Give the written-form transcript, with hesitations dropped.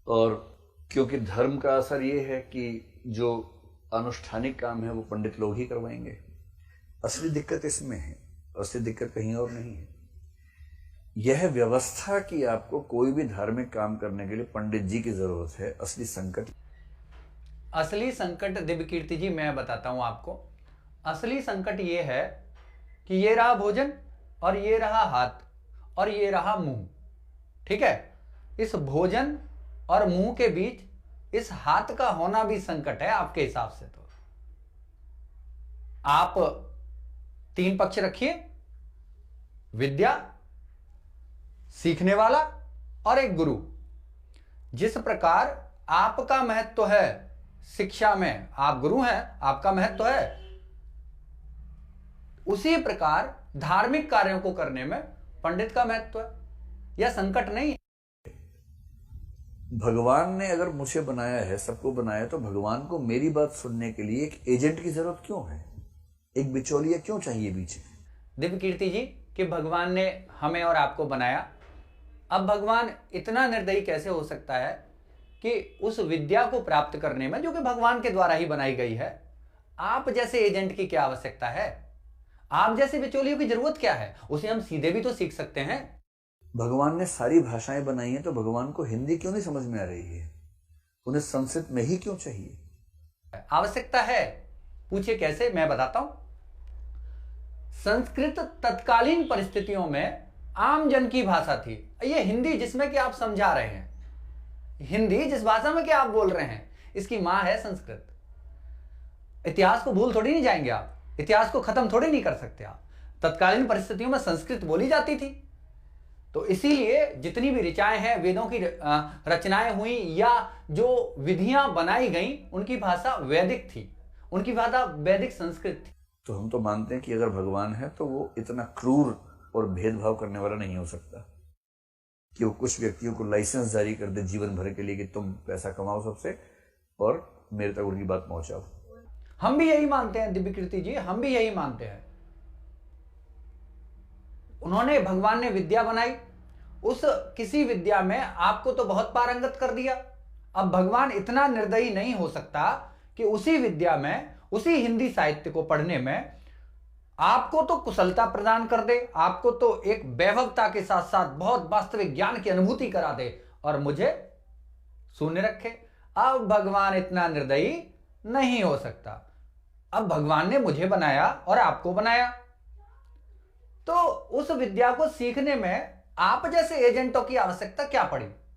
और क्योंकि धर्म का असर ये है कि जो अनुष्ठानिक काम है वो पंडित लोग ही करवाएंगे। असली दिक्कत इसमें है, असली दिक्कत कहीं और नहीं है। यह व्यवस्था कि आपको कोई भी धार्मिक काम करने के लिए पंडित जी की जरूरत है, असली संकट दिव्यकीर्ति जी मैं बताता हूं आपको। असली संकट ये है कि ये रहा भोजन और ये रहा हाथ और ये रहा मुंह। ठीक है, इस भोजन और मुंह के बीच इस हाथ का होना भी संकट है आपके हिसाब से। तो आप 3 पक्ष रखिए, विद्या, सीखने वाला और एक गुरु। जिस प्रकार आपका महत्व है शिक्षा में, आप गुरु हैं, आपका महत्व है, उसी प्रकार धार्मिक कार्यों को करने में पंडित का महत्व है। यह संकट नहीं है। भगवान ने अगर मुझे बनाया है, सबको बनाया, तो भगवान को मेरी बात सुनने के लिए एक एजेंट की जरूरत क्यों है? एक बिचौलिया क्यों चाहिए बीच में? दिव्यकीर्ति जी कि भगवान ने हमें और आपको बनाया, अब भगवान इतना निर्दयी कैसे हो सकता है कि उस विद्या को प्राप्त करने में, जो कि भगवान के द्वारा ही बनाई गई है, आप जैसे एजेंट की क्या आवश्यकता है? आप जैसे बिचौलियों की जरूरत क्या है? उसे हम सीधे भी तो सीख सकते हैं। भगवान ने सारी भाषाएं बनाई हैं, तो भगवान को हिंदी क्यों नहीं समझ में आ रही है? उन्हें संस्कृत में ही क्यों चाहिए? आवश्यकता है, पूछिए कैसे, मैं बताता हूं। संस्कृत तत्कालीन परिस्थितियों में आम जन की भाषा थी। ये हिंदी जिसमें कि आप समझा रहे हैं, हिंदी जिस भाषा में कि आप बोल रहे हैं, इसकी मां है संस्कृत। इतिहास को भूल थोड़ी नहीं जाएंगे आप, इतिहास को खत्म थोड़ी नहीं कर सकते आप। तत्कालीन परिस्थितियों में संस्कृत बोली जाती थी, तो इसीलिए जितनी भी ऋचाएं हैं, वेदों की रचनाएं हुई या जो विधियां बनाई गई, उनकी भाषा वैदिक थी, उनकी भाषा वैदिक संस्कृत थी। तो हम तो मानते हैं कि अगर भगवान है तो वो इतना क्रूर और भेदभाव करने वाला नहीं हो सकता कि वो कुछ व्यक्तियों को लाइसेंस जारी कर दे जीवन भर के लिए कि तुम पैसा कमाओ सबसे और मेरे तक उनकी बात पहुंचाओ। हम भी यही मानते हैं दिव्यकीर्ति जी, हम भी यही मानते हैं। उन्होंने, भगवान ने विद्या बनाई, उस किसी विद्या में आपको तो बहुत पारंगत कर दिया। अब भगवान इतना निर्दयी नहीं हो सकता कि उसी विद्या में, उसी हिंदी साहित्य को पढ़ने में आपको तो कुशलता प्रदान कर दे, आपको तो एक वैभवता के साथ साथ बहुत वास्तविक ज्ञान की अनुभूति करा दे, और मुझे शून्य रखे। अब भगवान इतना निर्दयी नहीं हो सकता। अब भगवान ने मुझे बनाया और आपको बनाया, तो उस विद्या को सीखने में आप जैसे एजेंटों की आवश्यकता क्या पड़ी?